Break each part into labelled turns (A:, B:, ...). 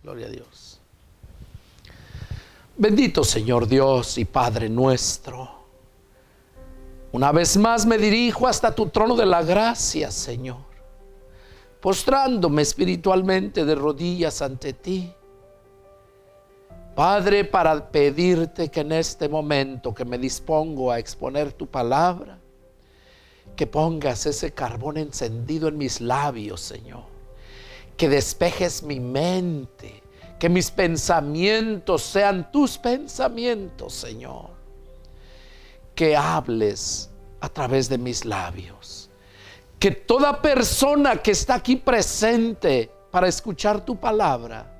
A: Gloria a Dios. Bendito Señor Dios y Padre nuestro, una vez más me dirijo hasta tu trono de la gracia, Señor, postrándome espiritualmente de rodillas ante ti, Padre, para pedirte que en este momento que me dispongo a exponer tu palabra, que pongas ese carbón encendido en mis labios, Señor, que despejes mi mente, que mis pensamientos sean tus pensamientos, Señor, que hables a través de mis labios, que toda persona que está aquí presente para escuchar tu palabra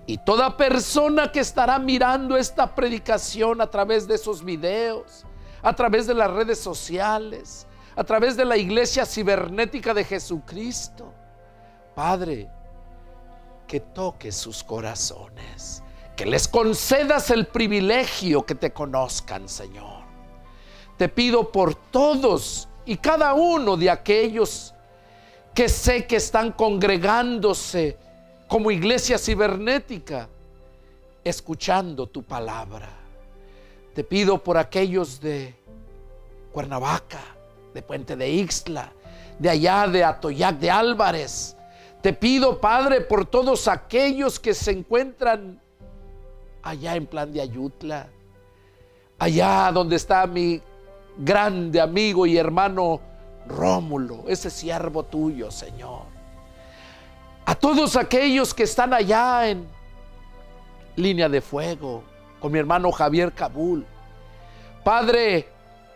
A: y toda persona que estará mirando esta predicación a través de esos videos, a través de las redes sociales, a través de la iglesia cibernética de Jesucristo, Padre, que toques sus corazones, que les concedas el privilegio que te conozcan, Señor. Te pido por todos y cada uno de aquellos que sé que están congregándose como iglesia cibernética, escuchando tu palabra. Te pido por aquellos de Cuernavaca, de Puente de Ixtla, de allá de Atoyac de Álvarez. Te pido, Padre, por todos aquellos que se encuentran allá en Plan de Ayutla, allá donde está mi grande amigo y hermano Rómulo, ese siervo tuyo, Señor. A todos aquellos que están allá en Línea de Fuego, con mi hermano Javier Cabul. Padre,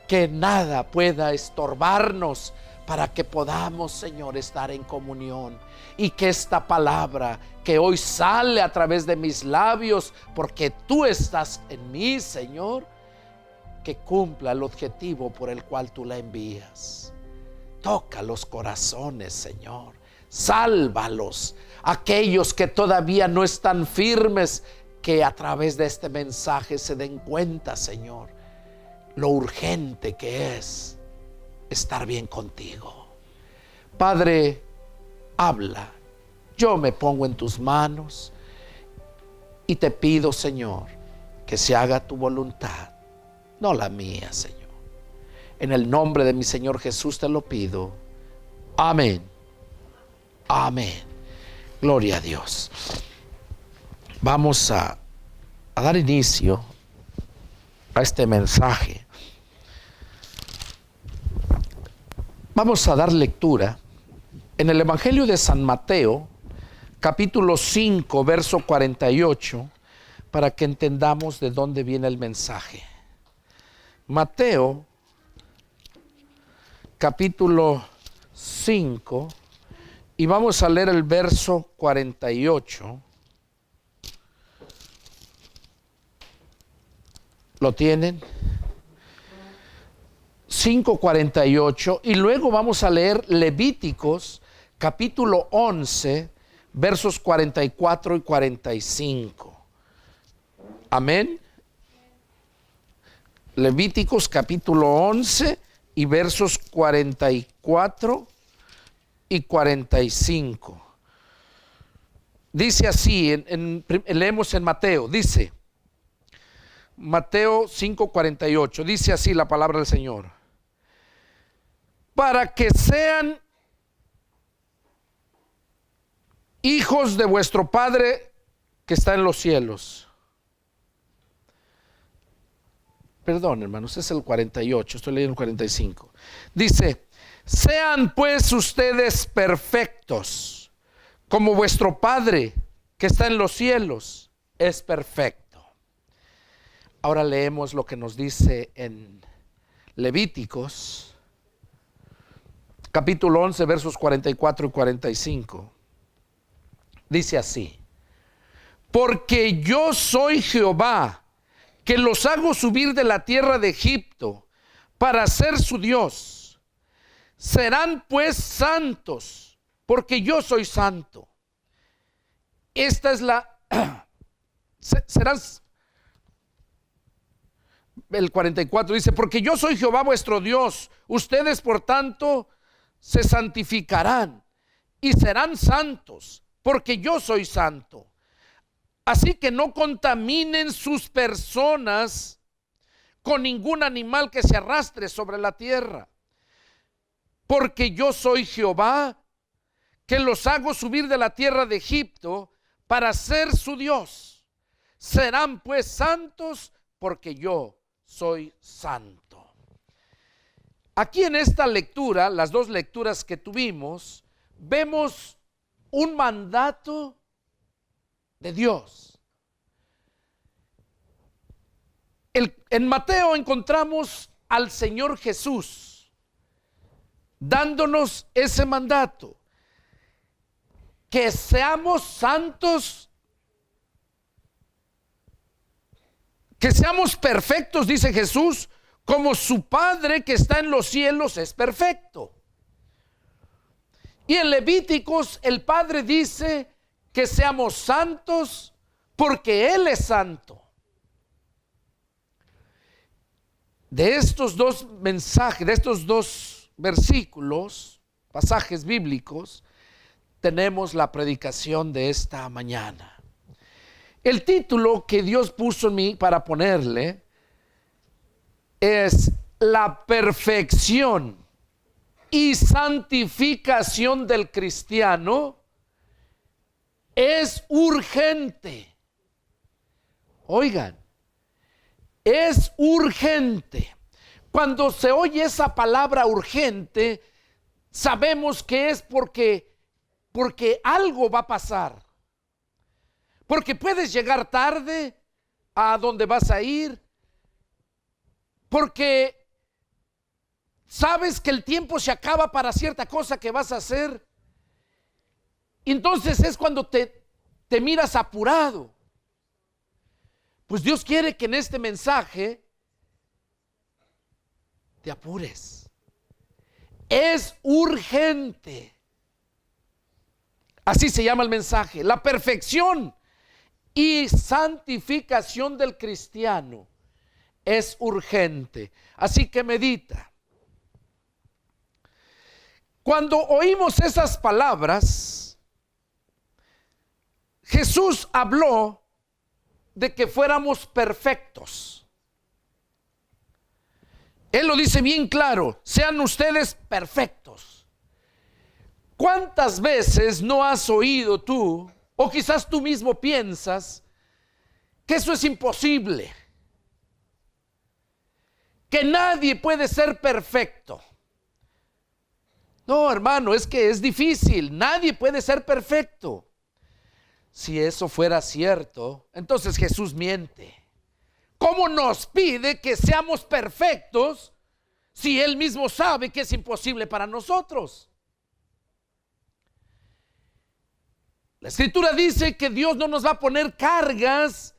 A: que nada pueda estorbarnos para que podamos, Señor, estar en comunión, y que esta palabra que hoy sale a través de mis labios, porque tú estás en mí, Señor, que cumpla el objetivo por el cual tú la envías. Toca los corazones, Señor. Sálvalos, aquellos que todavía no están firmes, que a través de este mensaje se den cuenta, Señor, lo urgente que es estar bien contigo. Padre, habla. Yo me pongo en tus manos y te pido, Señor, que se haga tu voluntad, no la mía, Señor. En el nombre de mi Señor Jesús te lo pido. Amén. Amén. Gloria a Dios. Vamos a dar inicio a este mensaje. Vamos a dar lectura en el Evangelio de San Mateo, capítulo 5, verso 48, para que entendamos de dónde viene el mensaje. Mateo, capítulo 5, y vamos a leer el verso 48. ¿Lo tienen? 5:48, y luego vamos a leer Levíticos capítulo 11 versos 44 y 45. Amén. Levíticos capítulo 11 y versos 44 y 45. Dice así, leemos en Mateo, dice Mateo 5:48, dice así la palabra del Señor: para que sean hijos de vuestro Padre que está en los cielos. Perdón, hermanos, es el 48, estoy leyendo el 45. Dice: sean pues ustedes perfectos, como vuestro Padre que está en los cielos es perfecto. Ahora leemos lo que nos dice en Levíticos, capítulo 11, versos 44 y 45. Dice así: porque yo soy Jehová, que los hago subir de la tierra de Egipto para ser su Dios. Serán pues santos, porque yo soy santo. Esta es la... serán... El 44 dice: porque yo soy Jehová vuestro Dios, ustedes por tanto se santificarán y serán santos, porque yo soy santo. Así que no contaminen sus personas con ningún animal que se arrastre sobre la tierra. Porque yo soy Jehová, que los hago subir de la tierra de Egipto para ser su Dios. Serán pues santos, porque yo soy santo. Aquí en esta lectura, las dos lecturas que tuvimos, vemos un mandato de Dios. En Mateo encontramos al Señor Jesús dándonos ese mandato, que seamos santos, que seamos perfectos, dice Jesús, como su Padre que está en los cielos es perfecto. Y en Levíticos el Padre dice que seamos santos porque Él es santo. De estos dos mensajes, de estos dos versículos, pasajes bíblicos, tenemos la predicación de esta mañana. El título que Dios puso en mí para ponerle es la perfección y santificación del cristiano es urgente. Oigan, es urgente. Cuando se oye esa palabra urgente, sabemos que es porque algo va a pasar. Porque puedes llegar tarde a donde vas a ir. Porque sabes que el tiempo se acaba para cierta cosa que vas a hacer. Entonces es cuando te miras apurado. Pues Dios quiere que en este mensaje te apures. Es urgente. Así se llama el mensaje. La perfección y santificación del cristiano es urgente. Así que medita. Cuando oímos esas palabras, Jesús habló de que fuéramos perfectos. Él lo dice bien claro: sean ustedes perfectos. ¿Cuántas veces no has oído tú, o quizás tú mismo piensas, que eso es imposible? Que nadie puede ser perfecto. No, hermano, es que es difícil. Nadie puede ser perfecto. Si eso fuera cierto, entonces Jesús miente. ¿Cómo nos pide que seamos perfectos si Él mismo sabe que es imposible para nosotros? La Escritura dice que Dios no nos va a poner cargas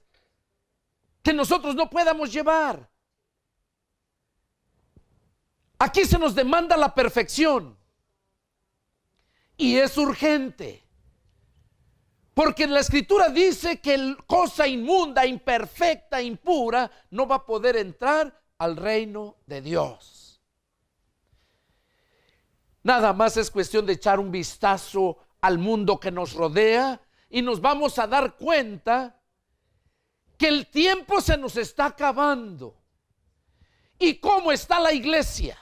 A: que nosotros no podamos llevar. Aquí se nos demanda la perfección y es urgente. Porque la Escritura dice que cosa inmunda, imperfecta, impura no va a poder entrar al reino de Dios. Nada más es cuestión de echar un vistazo al mundo que nos rodea y nos vamos a dar cuenta que el tiempo se nos está acabando. ¿Y cómo está la iglesia?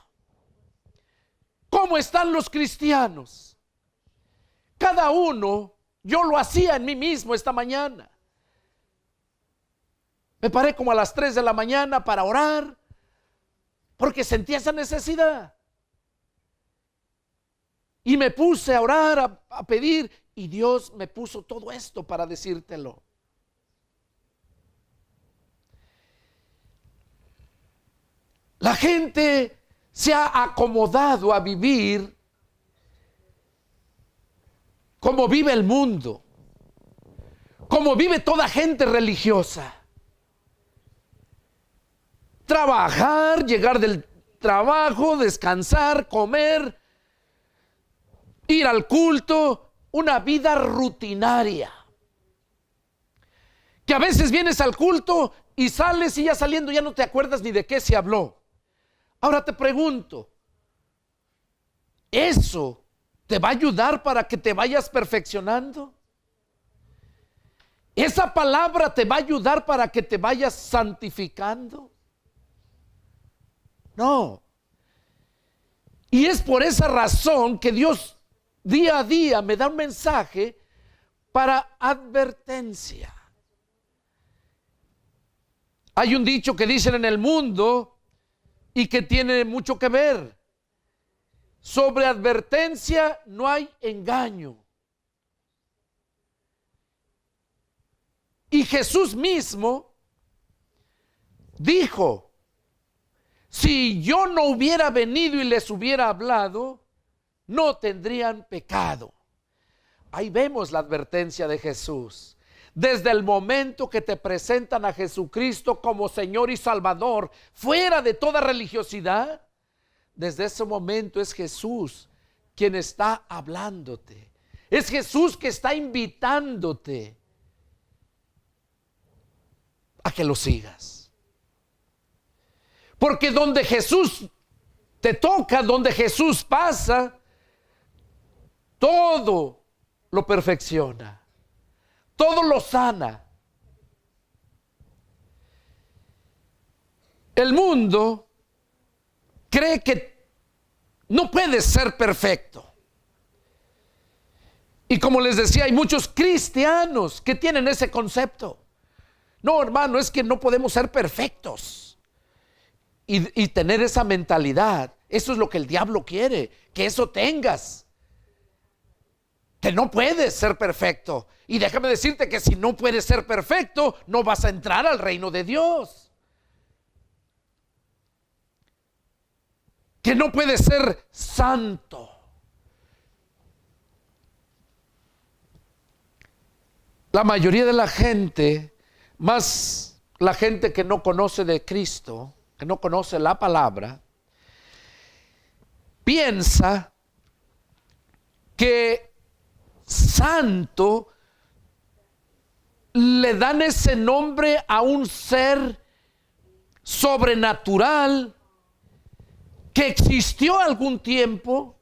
A: ¿Cómo están los cristianos? Cada uno, yo lo hacía en mí mismo esta mañana. Me paré como a las 3 de la mañana para orar, porque sentía esa necesidad. Y me puse a orar, a pedir, y Dios me puso todo esto para decírtelo. La gente se ha acomodado a vivir como vive el mundo, como vive toda gente religiosa. Trabajar, llegar del trabajo, descansar, comer, ir al culto, una vida rutinaria. Que a veces vienes al culto y sales y ya saliendo ya no te acuerdas ni de qué se habló. Ahora te pregunto, ¿eso te va a ayudar para que te vayas perfeccionando? ¿Esa palabra te va a ayudar para que te vayas santificando? No. Y es por esa razón que Dios día a día me da un mensaje para advertencia. Hay un dicho que dicen en el mundo y que tiene mucho que ver. Sobre advertencia no hay engaño. Y Jesús mismo dijo, si yo no hubiera venido y les hubiera hablado, no tendrían pecado. Ahí vemos la advertencia de Jesús. Desde el momento que te presentan a Jesucristo como Señor y Salvador, fuera de toda religiosidad, desde ese momento es Jesús quien está hablándote. Es Jesús que está invitándote a que lo sigas. Porque donde Jesús te toca, donde Jesús pasa, todo lo perfecciona, todo lo sana. El mundo cree que no puedes ser perfecto. Y como les decía, hay muchos cristianos que tienen ese concepto. No, hermano, es que no podemos ser perfectos. Y tener esa mentalidad, eso es lo que el diablo quiere, que eso tengas. Que no puedes ser perfecto. Y déjame decirte que si no puedes ser perfecto, no vas a entrar al reino de Dios. Que no puedes ser santo. La mayoría de la gente, más la gente que no conoce de Cristo, que no conoce la palabra, piensa que santo le dan ese nombre a un ser sobrenatural que existió algún tiempo,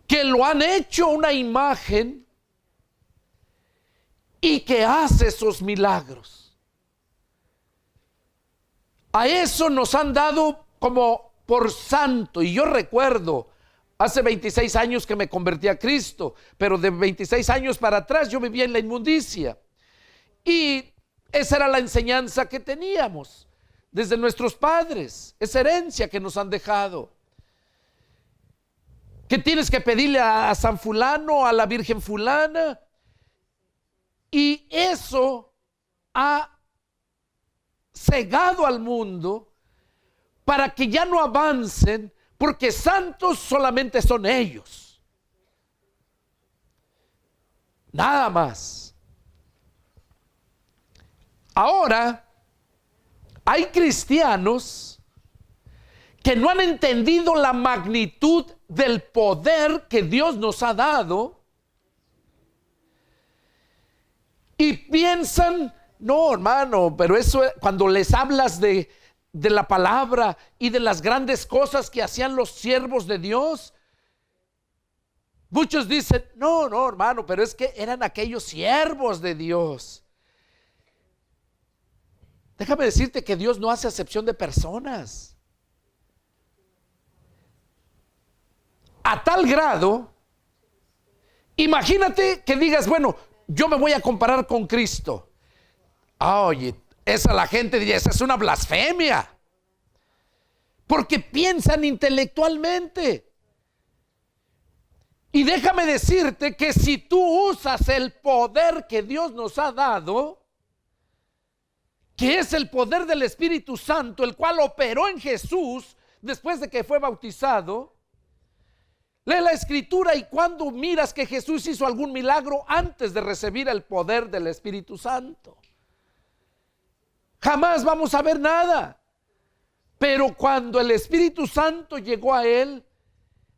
A: que lo han hecho una imagen y que hace esos milagros. A eso nos han dado como por santo. Y yo recuerdo hace 26 años que me convertí a Cristo, pero de 26 años para atrás yo vivía en la inmundicia. Y esa era la enseñanza que teníamos desde nuestros padres, esa herencia que nos han dejado. Que tienes que pedirle a San Fulano, a la Virgen Fulana. Y eso ha cegado al mundo para que ya no avancen, porque santos solamente son ellos. Nada más. Ahora, hay cristianos que no han entendido la magnitud del poder que Dios nos ha dado y piensan, no, hermano, pero eso cuando les hablas de la palabra y de las grandes cosas que hacían los siervos de Dios, muchos dicen, no, hermano, pero es que eran aquellos siervos de Dios. Déjame decirte que Dios no hace acepción de personas. A tal grado, imagínate que digas, bueno, yo me voy a comparar con Cristo. Oye, esa la gente diría, esa es una blasfemia. Porque piensan intelectualmente. Y déjame decirte que si tú usas el poder que Dios nos ha dado, que es el poder del Espíritu Santo, el cual operó en Jesús después de que fue bautizado, lee la Escritura y cuando miras que Jesús hizo algún milagro antes de recibir el poder del Espíritu Santo, jamás vamos a ver nada. Pero cuando el Espíritu Santo llegó a él,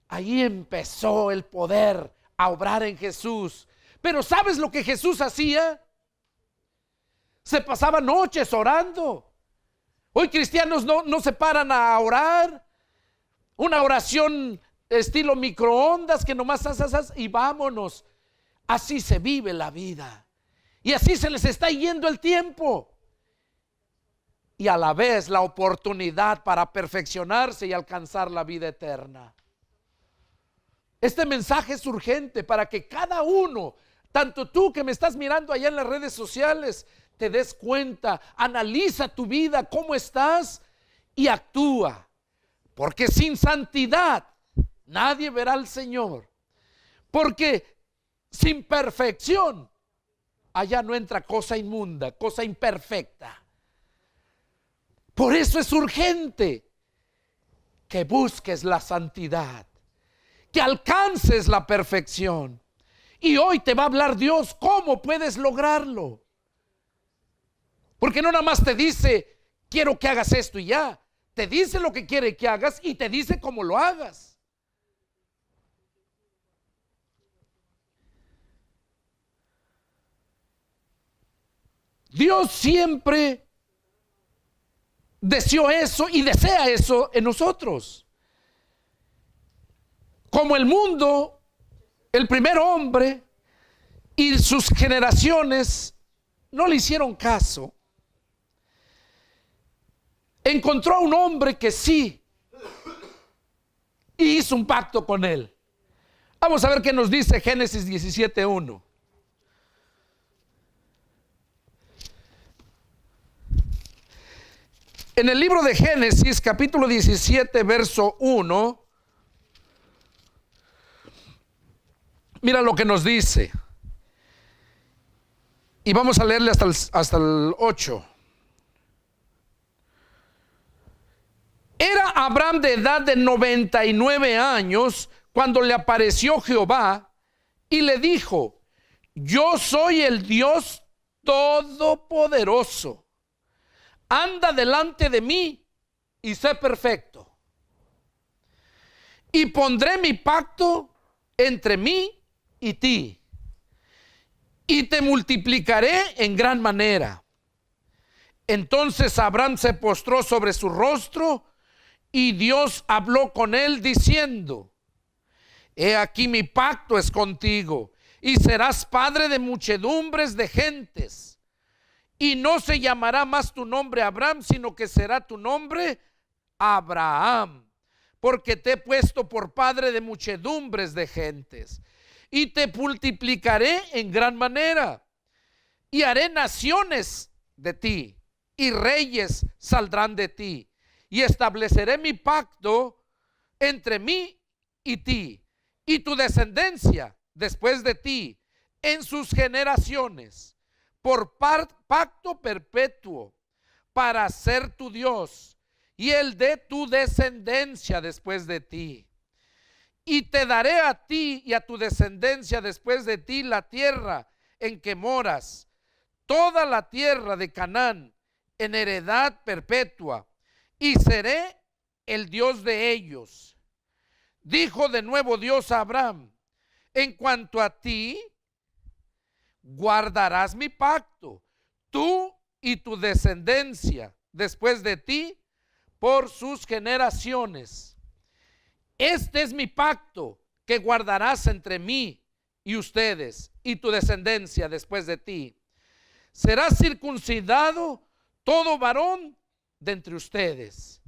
A: ahí empezó el poder a obrar en Jesús. Pero ¿sabes lo que Jesús hacía? Se pasaba noches orando. Hoy cristianos no se paran a orar. Una oración estilo microondas que nomás y vámonos. Así se vive la vida. Y así se les está yendo el tiempo. Y a la vez la oportunidad para perfeccionarse y alcanzar la vida eterna. Este mensaje es urgente para que cada uno, tanto tú que me estás mirando allá en las redes sociales, te des cuenta, analiza tu vida, cómo estás y actúa. Porque sin santidad nadie verá al Señor. Porque sin perfección allá no entra cosa inmunda, cosa imperfecta. Por eso es urgente que busques la santidad, que alcances la perfección. Y hoy te va a hablar Dios cómo puedes lograrlo. Porque no nada más te dice, quiero que hagas esto y ya. Te dice lo que quiere que hagas y te dice cómo lo hagas. Dios siempre deseó eso y desea eso en nosotros. Como el mundo, el primer hombre y sus generaciones no le hicieron caso, encontró a un hombre que sí y hizo un pacto con él. Vamos a ver qué nos dice Génesis 17:1. En el libro de Génesis, capítulo 17, verso 1, mira lo que nos dice. Y vamos a leerle hasta el 8. Era Abraham de edad de 99 años cuando le apareció Jehová y le dijo: yo soy el Dios Todopoderoso. Anda delante de mí y sé perfecto. Y pondré mi pacto entre mí y ti. Y te multiplicaré en gran manera. Entonces Abraham se postró sobre su rostro y Dios habló con él diciendo: he aquí mi pacto es contigo y serás padre de muchedumbres de gentes. Y no se llamará más tu nombre Abraham, sino que será tu nombre Abraham, porque te he puesto por padre de muchedumbres de gentes. Y te multiplicaré en gran manera, y haré naciones de ti, y reyes saldrán de ti. Y estableceré mi pacto entre mí y ti, y tu descendencia después de ti, en sus generaciones, por pacto perpetuo, para ser tu Dios y el de tu descendencia después de ti. Y te daré a ti y a tu descendencia después de ti la tierra en que moras, toda la tierra de Canaán, en heredad perpetua, y seré el Dios de ellos. Dijo de nuevo Dios a Abraham: en cuanto a ti, guardarás mi pacto, tú y tu descendencia después de ti, por sus generaciones. Este es mi pacto que guardarás entre mí y ustedes y tu descendencia después de ti. Será circuncidado todo varón de entre ustedes.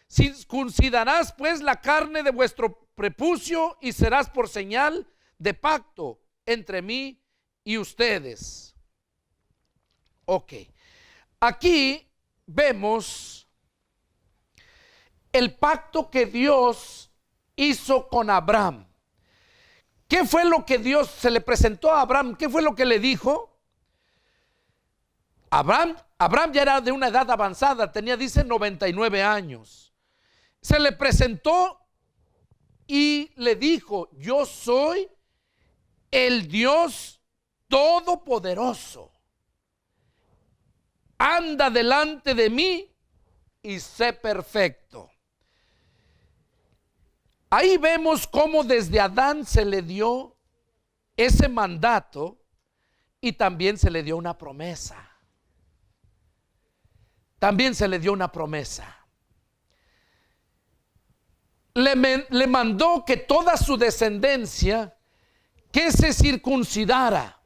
A: Circuncidarás pues la carne de vuestro prepucio y serás por señal de pacto entre mí y ustedes. Ok, aquí vemos el pacto que Dios hizo con Abraham. ¿Qué fue lo que Dios se le presentó a Abraham? ¿Qué fue lo que le dijo? Abraham ya era de una edad avanzada, tenía, dice, 99 años. Se le presentó y le dijo: yo soy el Dios Todopoderoso. Anda delante de mí y sé perfecto. Ahí vemos cómo desde Adán se le dio ese mandato y también se le dio una promesa. También se le dio una promesa. Le mandó que toda su descendencia que se circuncidara.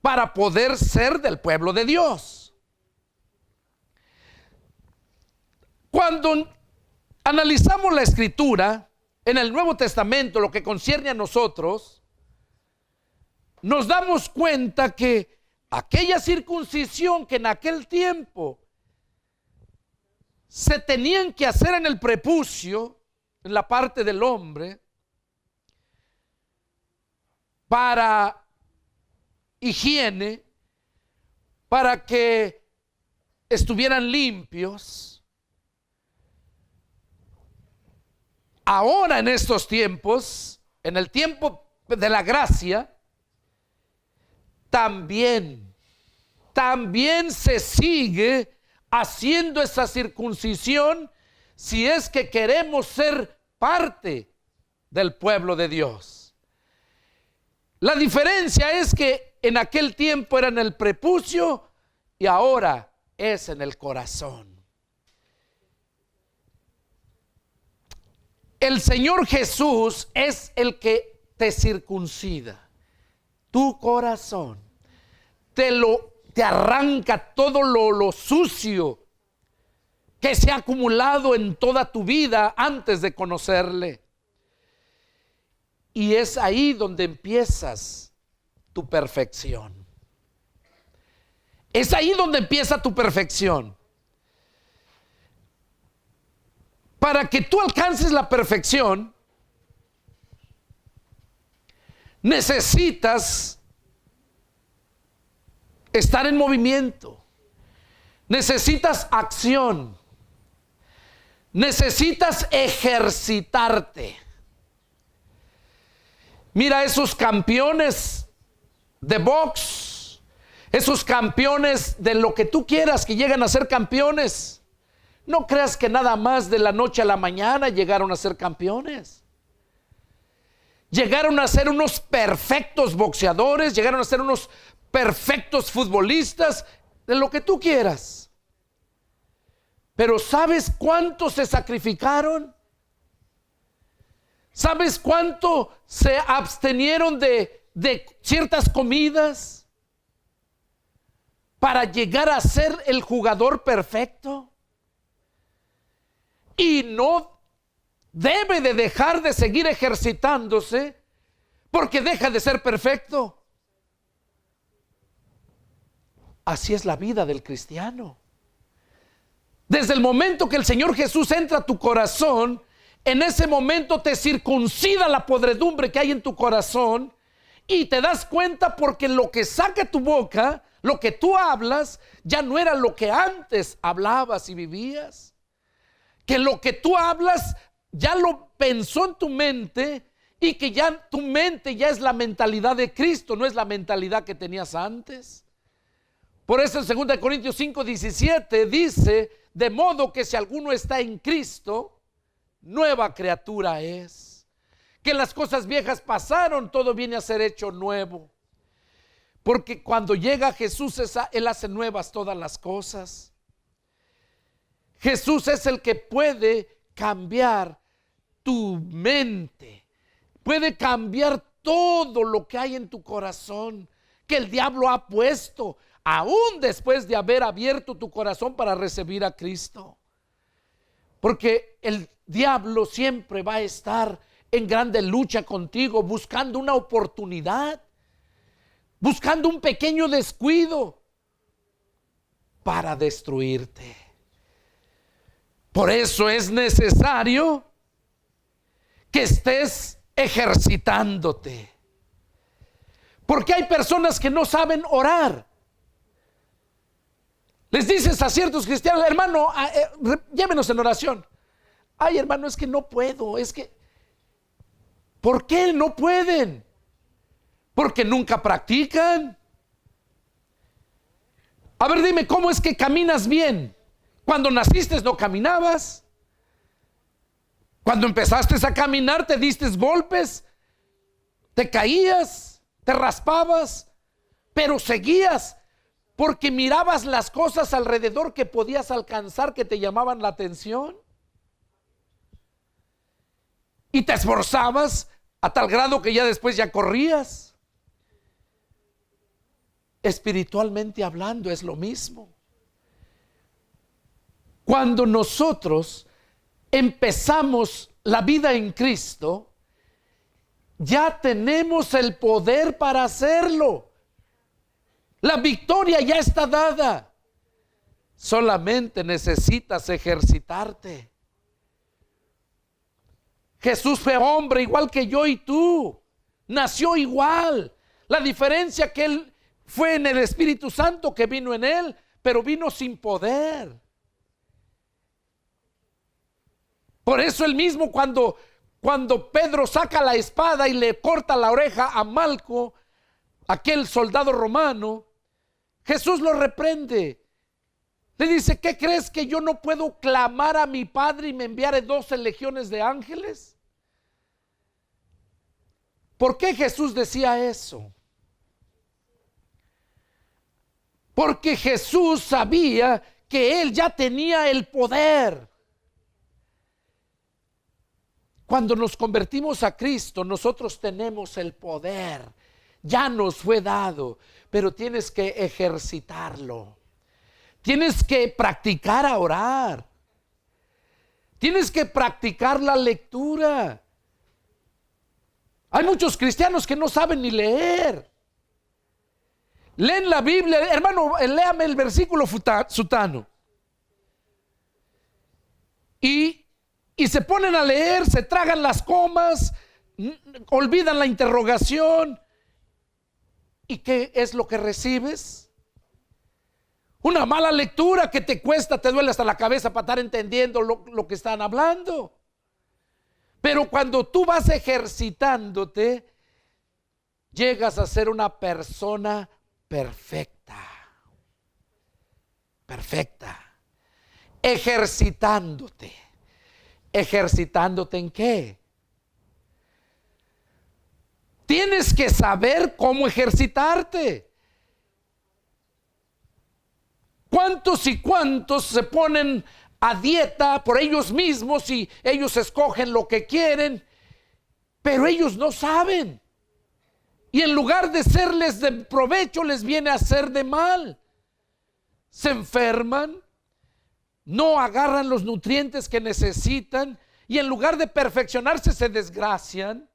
A: para poder ser del pueblo de Dios. Cuando analizamos la Escritura en el Nuevo Testamento, lo que concierne a nosotros, nos damos cuenta que aquella circuncisión que en aquel tiempo se tenían que hacer en el prepucio, en la parte del hombre, para higiene, para que estuvieran limpios. Ahora en estos tiempos, en el tiempo de la gracia, también se sigue haciendo esa circuncisión si es que queremos ser parte del pueblo de Dios. La diferencia es que en aquel tiempo era en el prepucio y ahora es en el corazón. El Señor Jesús es el que te circuncida tu corazón, te arranca todo lo sucio que se ha acumulado en toda tu vida antes de conocerle. Y es ahí donde empiezas tu perfección. Es ahí donde empieza tu perfección. Para que tú alcances la perfección, necesitas estar en movimiento. Necesitas acción. Necesitas ejercitarte. Mira esos campeones de box, esos campeones de lo que tú quieras que llegan a ser campeones. No creas que nada más de la noche a la mañana llegaron a ser campeones. Llegaron a ser unos perfectos boxeadores, llegaron a ser unos perfectos futbolistas, de lo que tú quieras. Pero ¿sabes cuánto se sacrificaron? ¿Sabes cuánto se abstenieron de ciertas comidas para llegar a ser el jugador perfecto? Y no debe de dejar de seguir ejercitándose porque deja de ser perfecto. Así es la vida del cristiano. Desde el momento que el Señor Jesús entra a tu corazón, en ese momento te circuncida la podredumbre que hay en tu corazón y te das cuenta porque lo que saca tu boca, lo que tú hablas, ya no era lo que antes hablabas y vivías. Que lo que tú hablas ya lo pensó en tu mente y que ya tu mente ya es la mentalidad de Cristo, no es la mentalidad que tenías antes. Por eso en 2 Corintios 5:17 dice, de modo que si alguno está en Cristo, nueva criatura es. Que las cosas viejas pasaron, todo viene a ser hecho nuevo. Porque cuando llega Jesús, Él hace nuevas todas las cosas. Jesús es el que puede cambiar tu mente, puede cambiar todo lo que hay en tu corazón, que el diablo ha puesto, aún después de haber abierto tu corazón para recibir a Cristo. Porque el diablo siempre va a estar en grande lucha contigo, buscando una oportunidad, buscando un pequeño descuido para destruirte. Por eso es necesario que estés ejercitándote. Porque hay personas que no saben orar. Les dices a ciertos cristianos, hermano, llévenos en oración. Ay, hermano, es que no puedo, es que... ¿Por qué no pueden? Porque nunca practican. A ver, dime, ¿cómo es que caminas bien? Cuando naciste no caminabas. Cuando empezaste a caminar te diste golpes, te caías, te raspabas, pero seguías porque mirabas las cosas alrededor que podías alcanzar, que te llamaban la atención. Y te esforzabas a tal grado que ya después ya corrías. Espiritualmente hablando es lo mismo. Cuando nosotros empezamos la vida en Cristo, ya tenemos el poder para hacerlo. La victoria ya está dada. Solamente necesitas ejercitarte. Jesús fue hombre igual que yo y tú. Nació igual. La diferencia que él fue en el Espíritu Santo que vino en él, pero vino sin poder. Por eso él mismo cuando Pedro saca la espada y le corta la oreja a Malco, aquel soldado romano, Jesús lo reprende. Le dice, ¿qué crees que yo no puedo clamar a mi Padre y me enviare 12 legiones de ángeles? ¿Por qué Jesús decía eso? Porque Jesús sabía que él ya tenía el poder. Cuando nos convertimos a Cristo, nosotros tenemos el poder. Ya nos fue dado, pero tienes que ejercitarlo. Tienes que practicar a orar. Tienes que practicar la lectura. Hay muchos cristianos que no saben ni leer. Leen la Biblia, hermano, léame el versículo sutano. Y se ponen a leer, se tragan las comas, olvidan la interrogación. ¿Y qué es lo que recibes? Una mala lectura que te cuesta, te duele hasta la cabeza para estar entendiendo lo que están hablando. Pero cuando tú vas ejercitándote, llegas a ser una persona perfecta. Perfecta. Ejercitándote. ¿Ejercitándote en qué? Tienes que saber cómo ejercitarte. ¿Cuántos y cuántos se ponen a dieta por ellos mismos y ellos escogen lo que quieren, pero ellos no saben? Y en lugar de serles de provecho, les viene a ser de mal. Se enferman, no agarran los nutrientes que necesitan y en lugar de perfeccionarse se desgracian.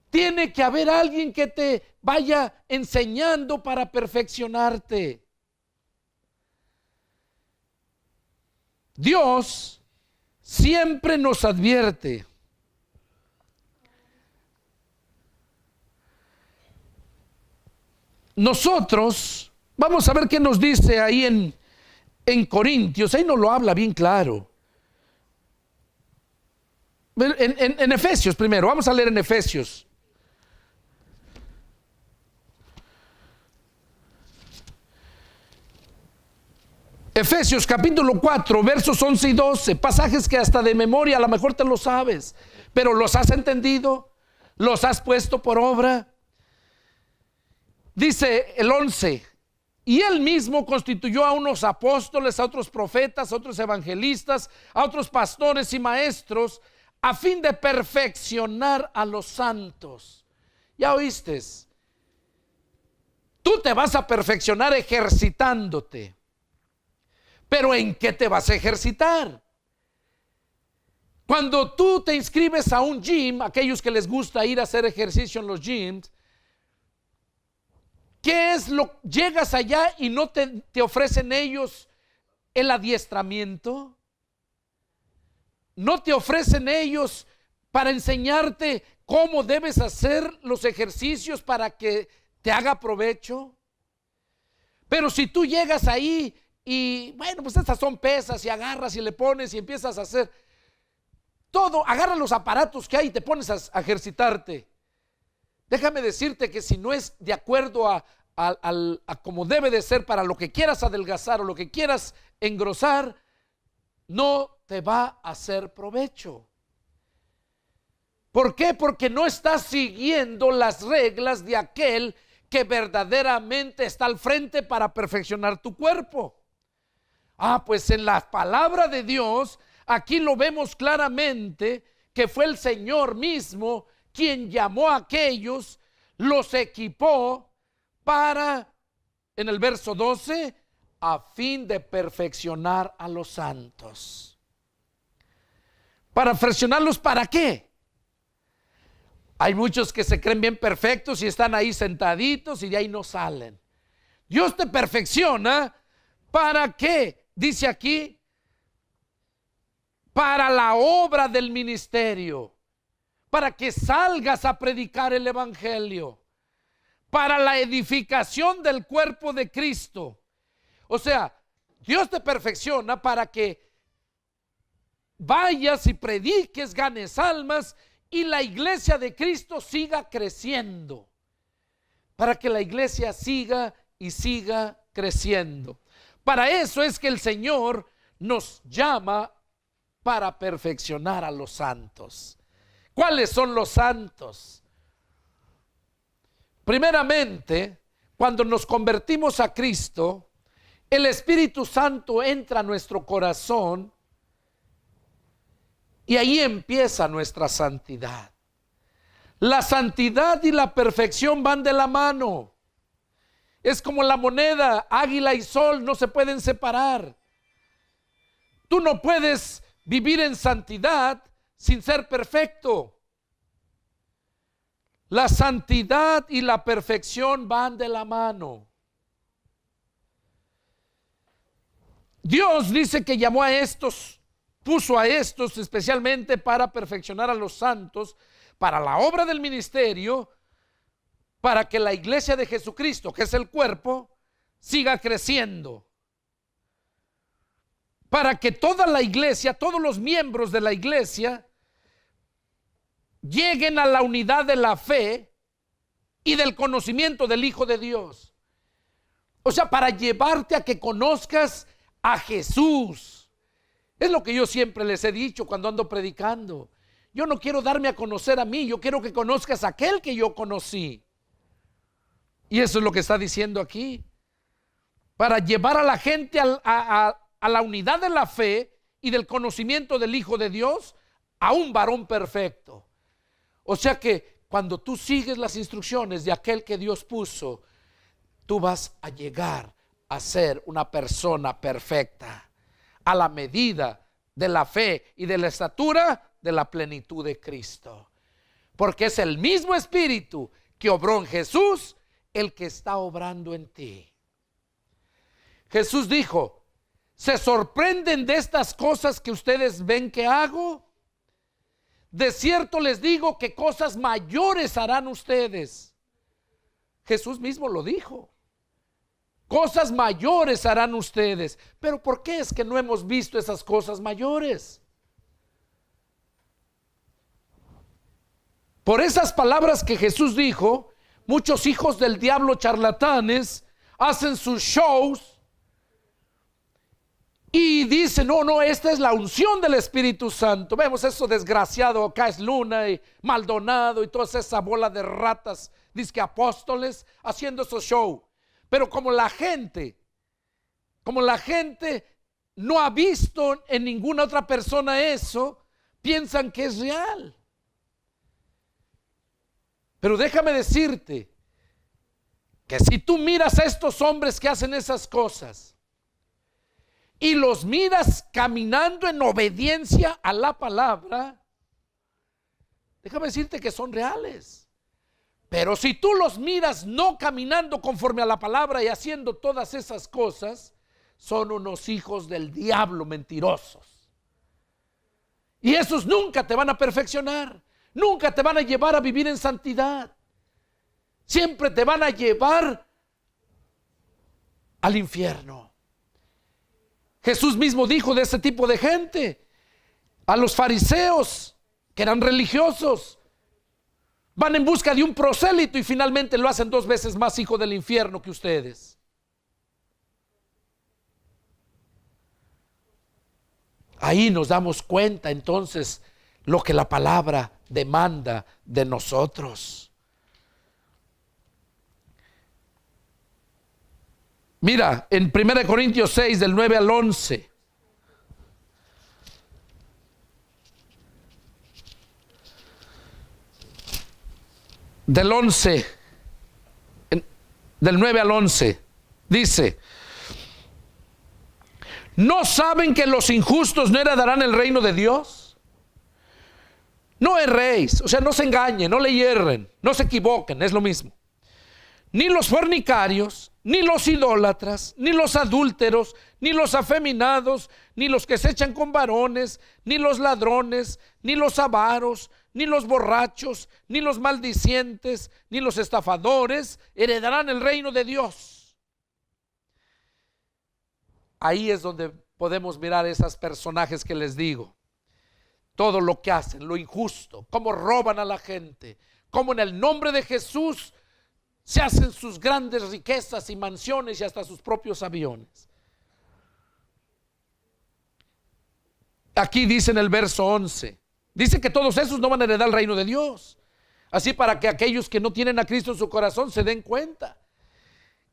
A: Tiene que haber alguien que te vaya enseñando para perfeccionarte. Dios siempre nos advierte. Nosotros, vamos a ver qué nos dice ahí en Corintios, ahí nos lo habla bien claro. En Efesios primero, vamos a leer en Efesios. Efesios capítulo 4, versos 11 y 12, pasajes que hasta de memoria a lo mejor te lo sabes, pero los has entendido, los has puesto por obra. Dice el 11, y él mismo constituyó a unos apóstoles, a otros profetas, a otros evangelistas, a otros pastores y maestros, a fin de perfeccionar a los santos. ¿Ya oíste? Tú te vas a perfeccionar ejercitándote. Pero ¿en qué te vas a ejercitar? Cuando tú te inscribes a un gym, aquellos que les gusta ir a hacer ejercicio en los gyms, ¿qué es lo? Llegas allá y no te ofrecen ellos el adiestramiento. No te ofrecen ellos para enseñarte cómo debes hacer los ejercicios para que te haga provecho. Pero si tú llegas ahí y bueno, pues estas son pesas y agarras y le pones y empiezas a hacer todo, agarra los aparatos que hay y te pones a ejercitarte. Déjame decirte que si no es de acuerdo a como debe de ser para lo que quieras adelgazar o lo que quieras engrosar, no te va a hacer provecho. ¿Por qué? Porque no estás siguiendo las reglas de aquel que verdaderamente está al frente para perfeccionar tu cuerpo. Pues en la palabra de Dios, aquí lo vemos claramente, que fue el Señor mismo quien llamó a aquellos, los equipó para, en el verso 12, a fin de perfeccionar a los santos. ¿Para perfeccionarlos para qué? Hay muchos que se creen bien perfectos y están ahí sentaditos y de ahí no salen. Dios te perfecciona ¿para qué? Dice aquí, para la obra del ministerio, para que salgas a predicar el evangelio, para la edificación del cuerpo de Cristo. O sea, Dios te perfecciona para que vayas y prediques, ganes almas y la iglesia de Cristo siga creciendo. Para que la iglesia siga y siga creciendo. Para eso es que el Señor nos llama para perfeccionar a los santos. ¿Cuáles son los santos? Primeramente, cuando nos convertimos a Cristo, el Espíritu Santo entra a nuestro corazón y ahí empieza nuestra santidad. La santidad y la perfección van de la mano. Es como la moneda, águila y sol no se pueden separar. Tú no puedes vivir en santidad sin ser perfecto. La santidad y la perfección van de la mano. Dios dice que llamó a estos, puso a estos especialmente para perfeccionar a los santos, para la obra del ministerio, para que la iglesia de Jesucristo, que es el cuerpo, siga creciendo. Para que toda la iglesia, todos los miembros de la iglesia, lleguen a la unidad de la fe y del conocimiento del Hijo de Dios. O sea, para llevarte a que conozcas a Jesús. Es lo que yo siempre les he dicho cuando ando predicando. Yo no quiero darme a conocer a mí, yo quiero que conozcas a aquel que yo conocí. Y eso es lo que está diciendo aquí. Para llevar a la gente a la unidad de la fe y del conocimiento del Hijo de Dios, a un varón perfecto. O sea que cuando tú sigues las instrucciones de aquel que Dios puso, tú vas a llegar a ser una persona perfecta, a la medida de la fe y de la estatura de la plenitud de Cristo. Porque es el mismo Espíritu que obró en Jesús, el que está obrando en ti. Jesús dijo: ¿se sorprenden de estas cosas que ustedes ven que hago? De cierto les digo que cosas mayores harán ustedes. Jesús mismo lo dijo. Cosas mayores harán ustedes. Pero ¿por qué es que no hemos visto esas cosas mayores? Por esas palabras que Jesús dijo, muchos hijos del diablo charlatanes hacen sus shows y dicen: no, esta es la unción del Espíritu Santo. Vemos eso desgraciado, acá es Luna y Maldonado y toda esa bola de ratas, dizque apóstoles, haciendo esos shows. Pero como la gente no ha visto en ninguna otra persona eso, piensan que es real. Pero déjame decirte que si tú miras a estos hombres que hacen esas cosas y los miras caminando en obediencia a la palabra, déjame decirte que son reales. Pero si tú los miras no caminando conforme a la palabra y haciendo todas esas cosas, son unos hijos del diablo mentirosos. Y esos nunca te van a perfeccionar. Nunca te van a llevar a vivir en santidad. Siempre te van a llevar al infierno. Jesús mismo dijo de ese tipo de gente, a los fariseos que eran religiosos, van en busca de un prosélito y finalmente lo hacen 2 veces más hijo del infierno que ustedes. Ahí nos damos cuenta entonces lo que la palabra demanda de nosotros. Mira, en 1 Corintios 6, del 9 al 11. Del 11 del 9 al 11, dice: ¿no saben que los injustos no heredarán el reino de Dios? No erréis, o sea, no se engañen, no le hierren, no se equivoquen, es lo mismo. Ni los fornicarios, ni los idólatras, ni los adúlteros, ni los afeminados, ni los que se echan con varones, ni los ladrones, ni los avaros, ni los borrachos, ni los maldicientes, ni los estafadores heredarán el reino de Dios. Ahí es donde podemos mirar esos personajes que les digo. Todo lo que hacen, lo injusto, cómo roban a la gente, cómo en el nombre de Jesús se hacen sus grandes riquezas y mansiones y hasta sus propios aviones. Aquí dice en el verso 11, dice que todos esos no van a heredar el reino de Dios. Así, para que aquellos que no tienen a Cristo en su corazón se den cuenta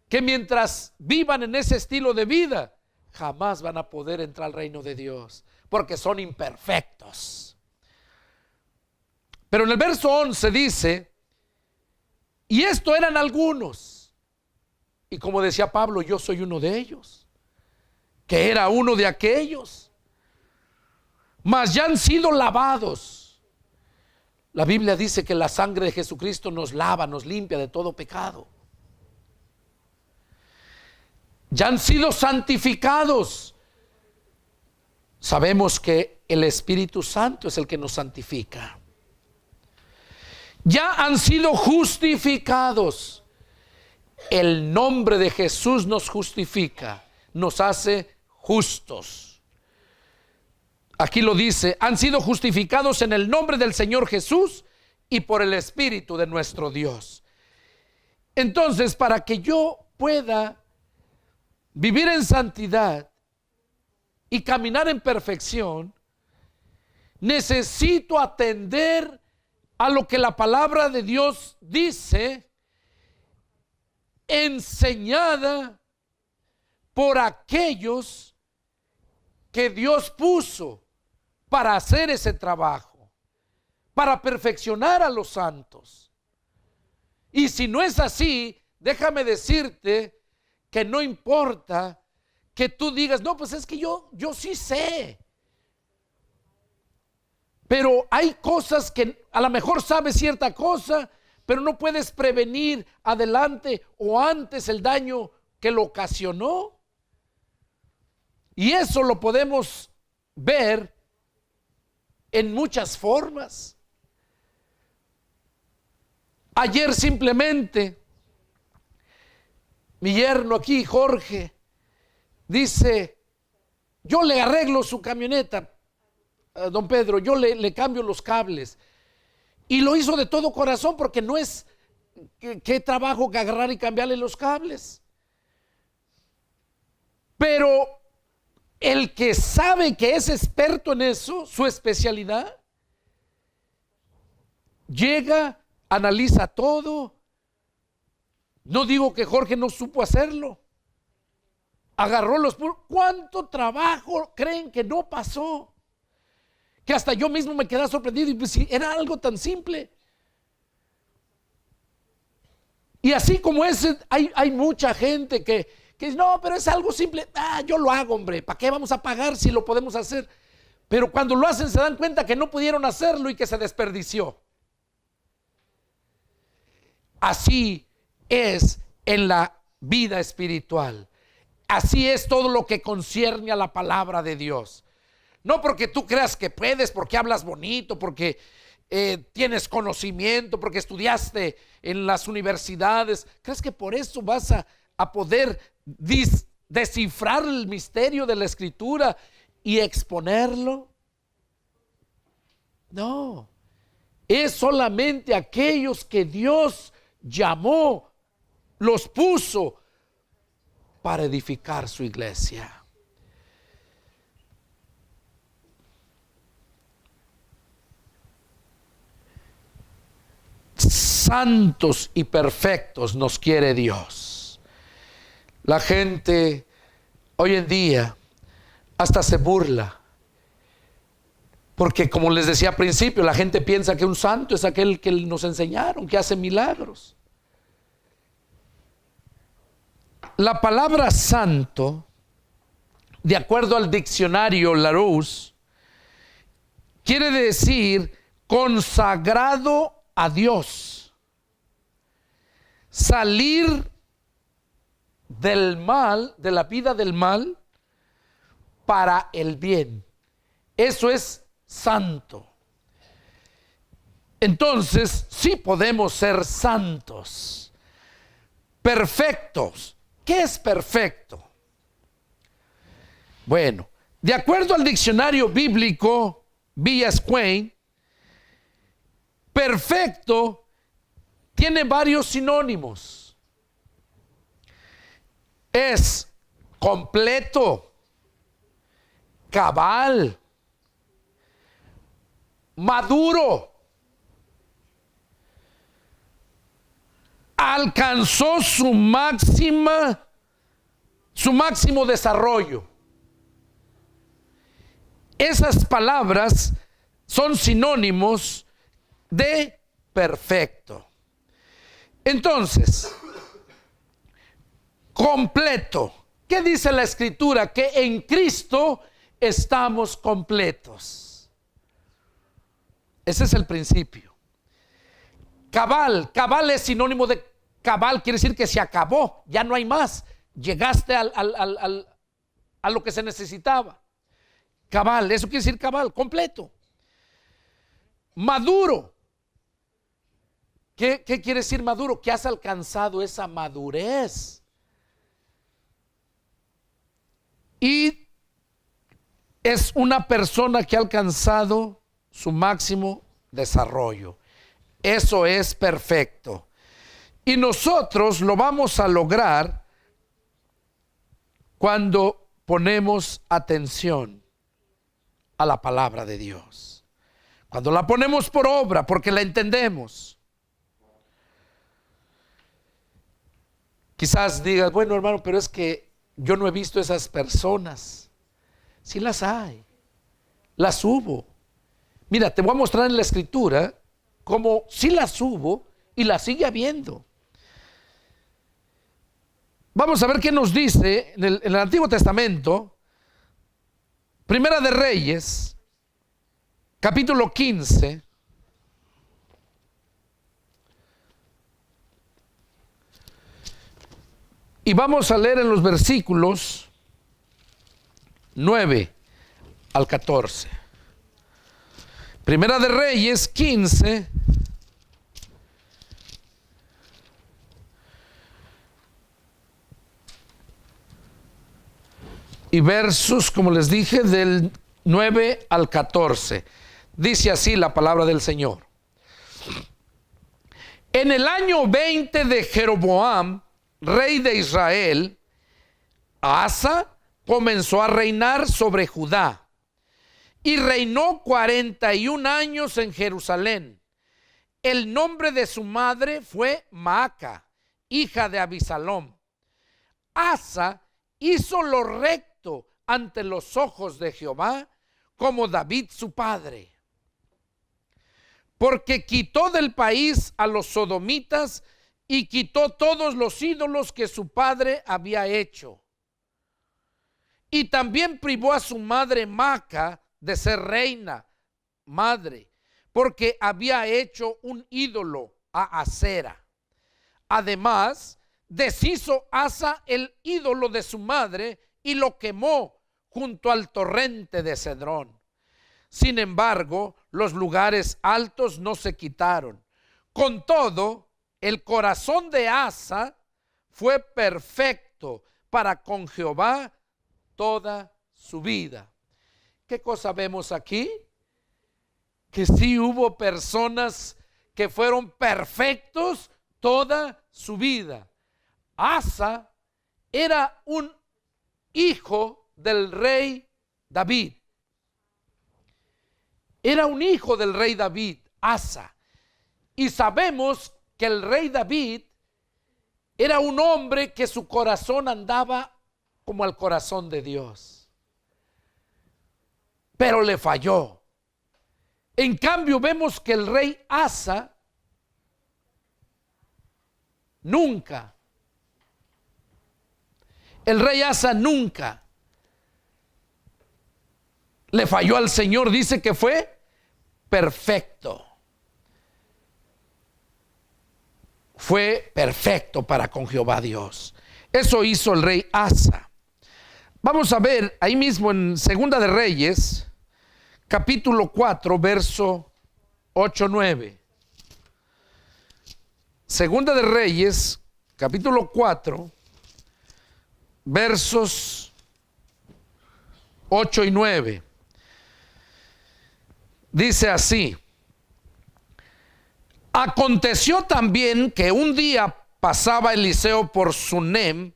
A: que mientras vivan en ese estilo de vida, jamás van a poder entrar al reino de Dios, porque son imperfectos. Pero en el verso 11 dice: y esto eran algunos, y como decía Pablo, yo soy uno de ellos, que era uno de aquellos, mas ya han sido lavados. La Biblia dice que la sangre de Jesucristo nos lava, nos limpia de todo pecado. Ya han sido santificados. Sabemos que el Espíritu Santo es el que nos santifica. Ya han sido justificados. El nombre de Jesús nos justifica, nos hace justos. Aquí lo dice: han sido justificados en el nombre del Señor Jesús y por el Espíritu de nuestro Dios. Entonces, para que yo pueda vivir en santidad y caminar en perfección, necesito atender a lo que la palabra de Dios dice, enseñada por aquellos que Dios puso para hacer ese trabajo, para perfeccionar a los santos. Y si no es así, déjame decirte que no importa que tú digas: no, pues es que yo sí sé. Pero hay cosas que a lo mejor sabes cierta cosa, pero no puedes prevenir adelante o antes el daño que lo ocasionó. Y eso lo podemos ver en muchas formas. Ayer simplemente mi yerno aquí, Jorge, dice: yo le arreglo su camioneta, don Pedro, yo le cambio los cables. Y lo hizo de todo corazón, porque no es qué trabajo que agarrar y cambiarle los cables. Pero el que sabe que es experto en eso, su especialidad, llega, analiza todo. No digo que Jorge no supo hacerlo. Agarró los puros. ¿Cuánto trabajo creen que no pasó? Que hasta yo mismo me quedé sorprendido. Y pues, si era algo tan simple. Y así como ese, hay mucha gente que dice: no, pero es algo simple. Yo lo hago, hombre. ¿Para qué vamos a pagar si lo podemos hacer? Pero cuando lo hacen se dan cuenta que no pudieron hacerlo y que se desperdició. Así es en la vida espiritual. Así es todo lo que concierne a la palabra de Dios. No porque tú creas que puedes, porque hablas bonito, porque tienes conocimiento, porque estudiaste en las universidades. ¿Crees que por eso vas a poder descifrar el misterio de la Escritura y exponerlo? No. Es solamente aquellos que Dios llamó, los puso para edificar su iglesia. Santos y perfectos nos quiere Dios. La gente hoy en día hasta se burla, porque como les decía al principio, la gente piensa que un santo es aquel que nos enseñaron, que hace milagros. La palabra santo, de acuerdo al diccionario Larousse, quiere decir consagrado a Dios, salir del mal, de la vida del mal, para el bien. Eso es santo. Entonces, sí podemos ser santos, perfectos. ¿Qué es perfecto? Bueno, de acuerdo al diccionario bíblico Villas-Quain, perfecto tiene varios sinónimos. Es completo, cabal, maduro, alcanzó su máximo desarrollo. Esas palabras son sinónimos de perfecto. Entonces, completo. ¿Qué dice la Escritura? Que en Cristo estamos completos. Ese es el principio. Cabal. Cabal es sinónimo de cabal, quiere decir que se acabó, ya no hay más. Llegaste a lo que se necesitaba. Cabal, eso quiere decir cabal, completo. Maduro. ¿Qué quiere decir maduro? Que has alcanzado esa madurez. Y es una persona que ha alcanzado su máximo desarrollo. Eso es perfecto. Y nosotros lo vamos a lograr cuando ponemos atención a la palabra de Dios. Cuando la ponemos por obra, porque la entendemos. Quizás digas, bueno, hermano, pero es que yo no he visto esas personas. Sí las hay, las hubo. Mira, te voy a mostrar en la Escritura cómo sí las hubo y las sigue habiendo. Vamos a ver qué nos dice en el Antiguo Testamento, Primera de Reyes, capítulo 15. Y vamos a leer en los versículos 9 al 14. Primera de Reyes 15. Y versos, como les dije, del 9 al 14. Dice así la palabra del Señor. En el año 20 de Jeroboam, rey de Israel, Asa comenzó a reinar sobre Judá y reinó 41 años en Jerusalén. El nombre de su madre fue Maaca, hija de Abisalom. Asa hizo lo recto ante los ojos de Jehová, como David su padre, porque quitó del país a los sodomitas y quitó todos los ídolos que su padre había hecho. Y también privó a su madre Maaca de ser reina, madre, porque había hecho un ídolo a Asera. Además, deshizo Asa el ídolo de su madre y lo quemó junto al torrente de Cedrón. Sin embargo, los lugares altos no se quitaron. Con todo, el corazón de Asa fue perfecto para con Jehová toda su vida. ¿Qué cosa vemos aquí? Que sí hubo personas que fueron perfectos toda su vida. Asa era un hijo del rey David. Era un hijo del rey David, Asa. Y sabemos que el rey David era un hombre que su corazón andaba como al corazón de Dios. Pero le falló. En cambio, vemos que el rey Asa nunca El rey Asa nunca le falló al Señor. Dice que fue perfecto. Fue perfecto para con Jehová Dios. Eso hizo el rey Asa. Vamos a ver ahí mismo en Segunda de Reyes, capítulo 4, verso 8-9. Segunda de Reyes, capítulo 4, versos 8 y 9. Dice así: aconteció también que un día pasaba Eliseo por Sunem,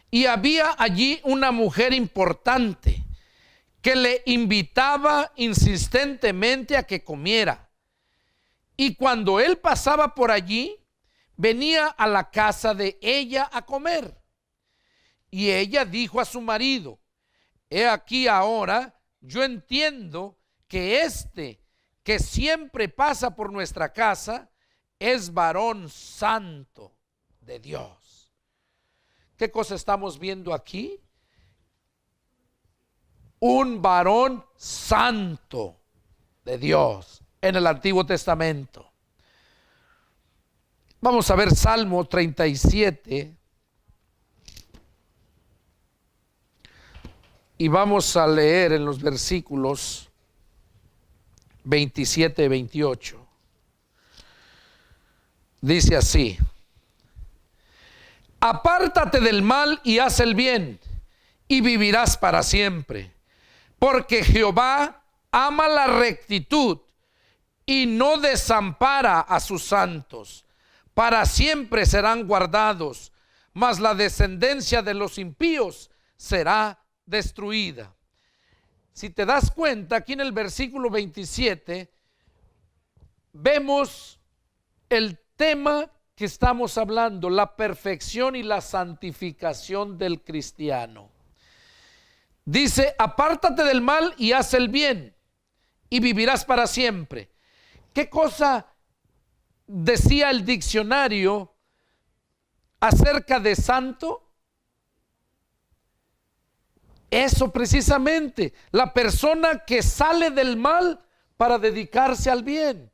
A: y había allí una mujer importante que le invitaba insistentemente a que comiera. Y cuando él pasaba por allí, venía a la casa de ella a comer. Y ella dijo a su marido: he aquí ahora, yo entiendo que este que siempre pasa por nuestra casa es varón santo de Dios. ¿Qué cosa estamos viendo aquí? Un varón santo de Dios en el Antiguo Testamento. Vamos a ver Salmo 37 y vamos a leer en los versículos 27 y 28. Dice así: apártate del mal y haz el bien, y vivirás para siempre. Porque Jehová ama la rectitud y no desampara a sus santos. Para siempre serán guardados, mas la descendencia de los impíos será destruida. Si te das cuenta, aquí en el versículo 27 vemos el tema que estamos hablando, la perfección y la santificación del cristiano. Dice: apártate del mal y haz el bien, y vivirás para siempre. ¿Qué cosa decía el diccionario acerca de santo? Eso precisamente, la persona que sale del mal para dedicarse al bien.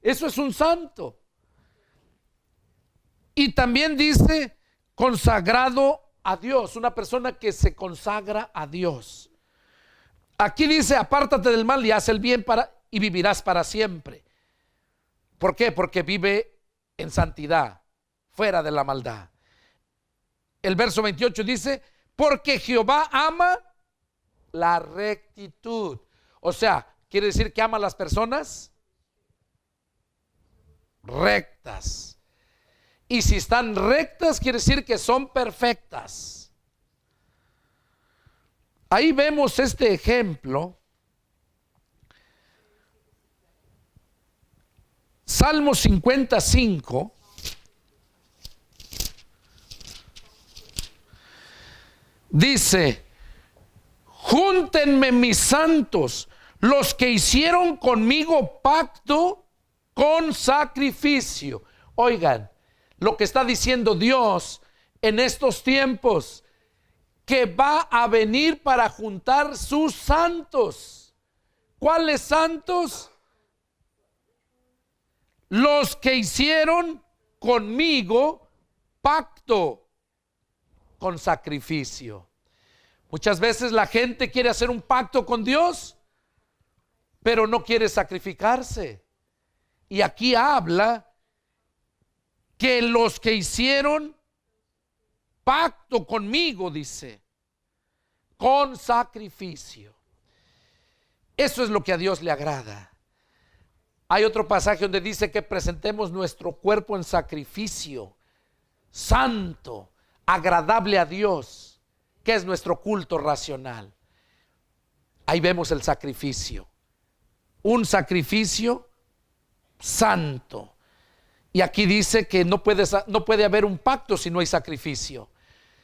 A: Eso es un santo. Y también dice consagrado a Dios, una persona que se consagra a Dios. Aquí dice: apártate del mal y haz el bien y vivirás para siempre. ¿Por qué? Porque vive en santidad, fuera de la maldad. El verso 28 dice: porque Jehová ama la rectitud. O sea, quiere decir que ama a las personas rectas. Y si están rectas, quiere decir que son perfectas. Ahí vemos este ejemplo. Salmo 55. Dice: júntenme mis santos, los que hicieron conmigo pacto con sacrificio. Oigan lo que está diciendo Dios en estos tiempos, que va a venir para juntar sus santos. ¿Cuáles santos? Los que hicieron conmigo pacto con sacrificio. Muchas veces la gente quiere hacer un pacto con Dios, pero no quiere sacrificarse. Y aquí habla que los que hicieron pacto conmigo, dice, con sacrificio. Eso es lo que a Dios le agrada. Hay otro pasaje donde dice que presentemos nuestro cuerpo en sacrificio santo, agradable a Dios, que es nuestro culto racional. Ahí vemos el sacrificio, un sacrificio santo. Y aquí dice que no puede haber un pacto si no hay sacrificio.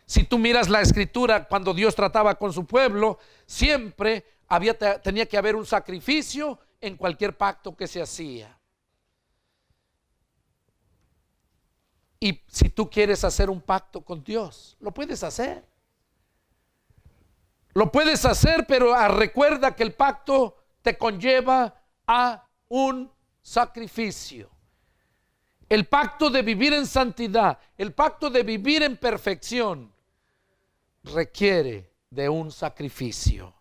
A: Si tú miras la escritura, cuando Dios trataba con su pueblo, siempre tenía que haber un sacrificio en cualquier pacto que se hacía. Y si tú quieres hacer un pacto con Dios, lo puedes hacer. Lo puedes hacer, pero recuerda que el pacto te conlleva a un sacrificio. El pacto de vivir en santidad, el pacto de vivir en perfección, requiere de un sacrificio.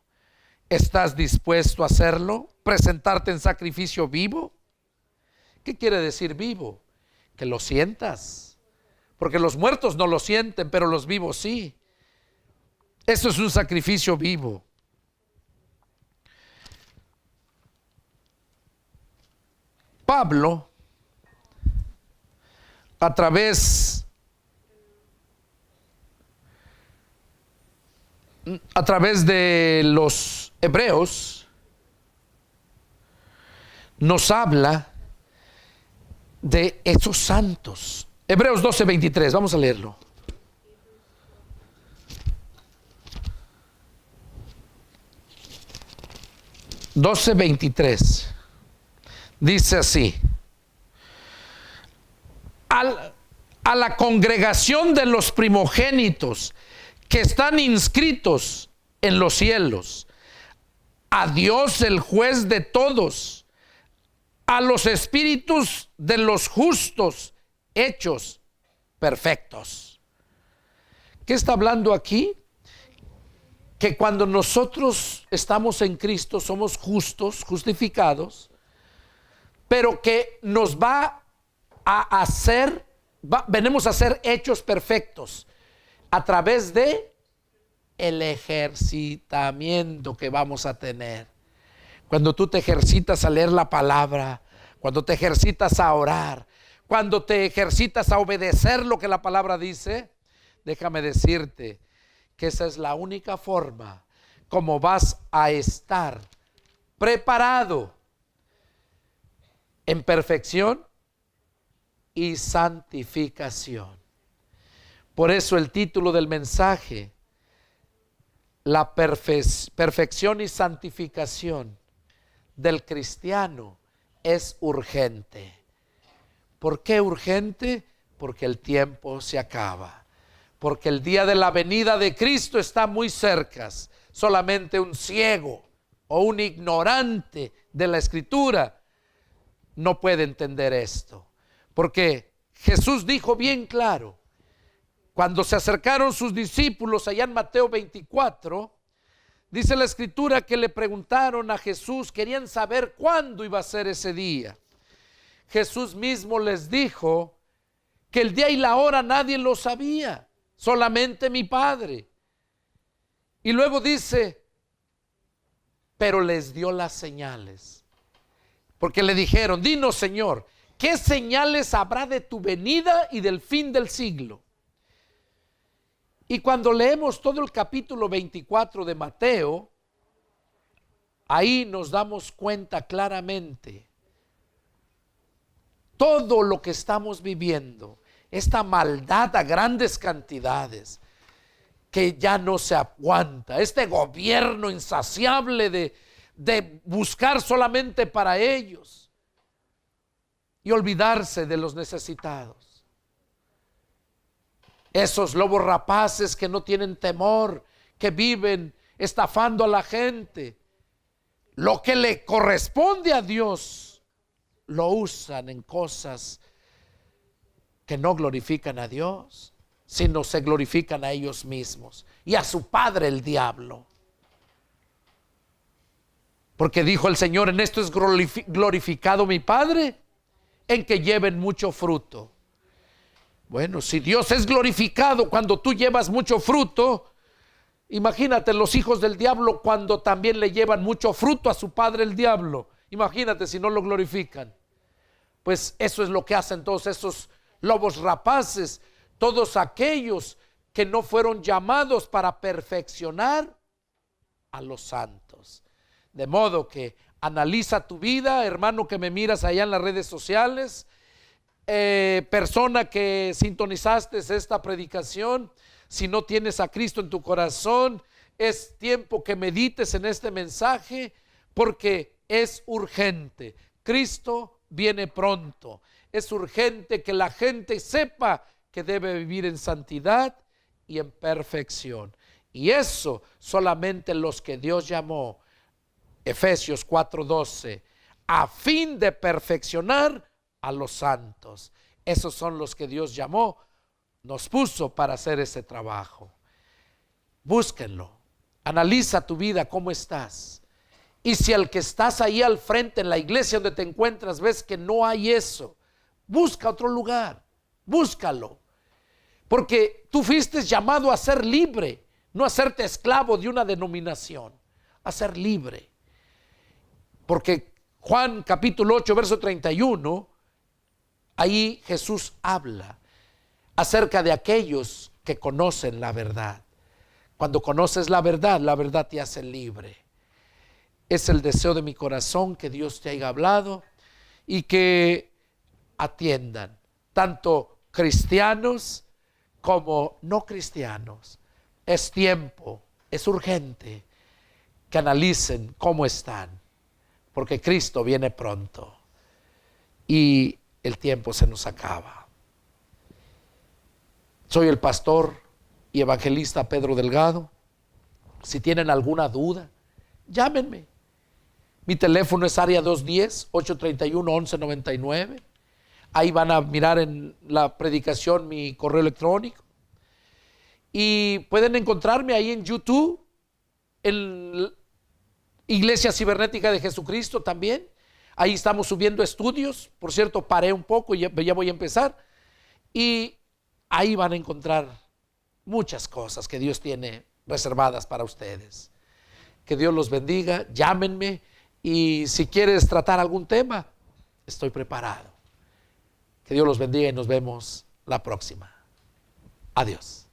A: ¿Estás dispuesto a hacerlo? ¿Presentarte en sacrificio vivo? ¿Qué quiere decir vivo? Que lo sientas. Porque los muertos no lo sienten, pero los vivos sí. Eso es un sacrificio vivo. Pablo, a través de los hebreos, nos habla de esos santos. Hebreos 12:23, vamos a leerlo. (12:23) dice así: a la congregación de los primogénitos que están inscritos en los cielos, a Dios el juez de todos, a los espíritus de los justos hechos perfectos. ¿Qué está hablando aquí? Que cuando nosotros estamos en Cristo somos justos, justificados, pero que nos va a hacer, venimos a ser hechos perfectos a través de el ejercitamiento que vamos a tener. Cuando tú te ejercitas a leer la palabra, cuando te ejercitas a orar, cuando te ejercitas a obedecer lo que la palabra dice, déjame decirte que esa es la única forma como vas a estar preparado en perfección y santificación. Por eso el título del mensaje, la perfección y santificación del cristiano es urgente. ¿Por qué urgente? Porque el tiempo se acaba. Porque el día de la venida de Cristo está muy cerca. Solamente un ciego o un ignorante de la Escritura no puede entender esto. Porque Jesús dijo bien claro, cuando se acercaron sus discípulos allá en Mateo 24, dice la Escritura que le preguntaron a Jesús, querían saber cuándo iba a ser ese día. Jesús mismo les dijo que el día y la hora nadie lo sabía, solamente mi Padre. Y luego dice, pero les dio las señales. Porque le dijeron, dinos Señor, ¿qué señales habrá de tu venida y del fin del siglo? Y cuando leemos todo el capítulo 24 de Mateo, ahí nos damos cuenta claramente todo lo que estamos viviendo, esta maldad a grandes cantidades que ya no se aguanta, este gobierno insaciable de buscar solamente para ellos y olvidarse de los necesitados. Esos lobos rapaces que no tienen temor, que viven estafando a la gente. Lo que le corresponde a Dios lo usan en cosas que no glorifican a Dios, sino se glorifican a ellos mismos y a su padre el diablo. Porque dijo el Señor, en esto es glorificado mi Padre, en que lleven mucho fruto. Bueno, si Dios es glorificado cuando tú llevas mucho fruto, imagínate los hijos del diablo cuando también le llevan mucho fruto a su padre el diablo. Imagínate si no lo glorifican. Pues eso es lo que hacen todos esos lobos rapaces, todos aquellos que no fueron llamados para perfeccionar a los santos. De modo que analiza tu vida, hermano que me miras allá en las redes sociales, persona que sintonizaste esta predicación, si no tienes a Cristo en tu corazón, es tiempo que medites en este mensaje porque es urgente. Cristo viene pronto. Es urgente que la gente sepa que debe vivir en santidad y en perfección. Y eso solamente los que Dios llamó, Efesios 4:12, a fin de perfeccionar a los santos. Esos son los que Dios llamó, nos puso para hacer ese trabajo. Búsquenlo, analiza tu vida, cómo estás. Y si al que estás ahí al frente en la iglesia donde te encuentras ves que no hay eso, busca otro lugar, búscalo. Porque tú fuiste llamado a ser libre, no a serte esclavo de una denominación, a ser libre. Porque Juan capítulo 8, verso 31, ahí Jesús habla acerca de aquellos que conocen la verdad. Cuando conoces la verdad te hace libre. Es el deseo de mi corazón que Dios te haya hablado y que atiendan, tanto cristianos como no cristianos. Es tiempo, es urgente que analicen cómo están, porque Cristo viene pronto y el tiempo se nos acaba. Soy el pastor y evangelista Pedro Delgado. Si tienen alguna duda, llámenme. Mi teléfono es área 210-831-1199. Ahí van a mirar en la predicación mi correo electrónico. Y pueden encontrarme ahí en YouTube, en Iglesia Cibernética de Jesucristo también. Ahí estamos subiendo estudios. Por cierto, paré un poco y ya voy a empezar. Y ahí van a encontrar muchas cosas que Dios tiene reservadas para ustedes. Que Dios los bendiga. Llámenme. Y si quieres tratar algún tema, estoy preparado. Que Dios los bendiga y nos vemos la próxima. Adiós.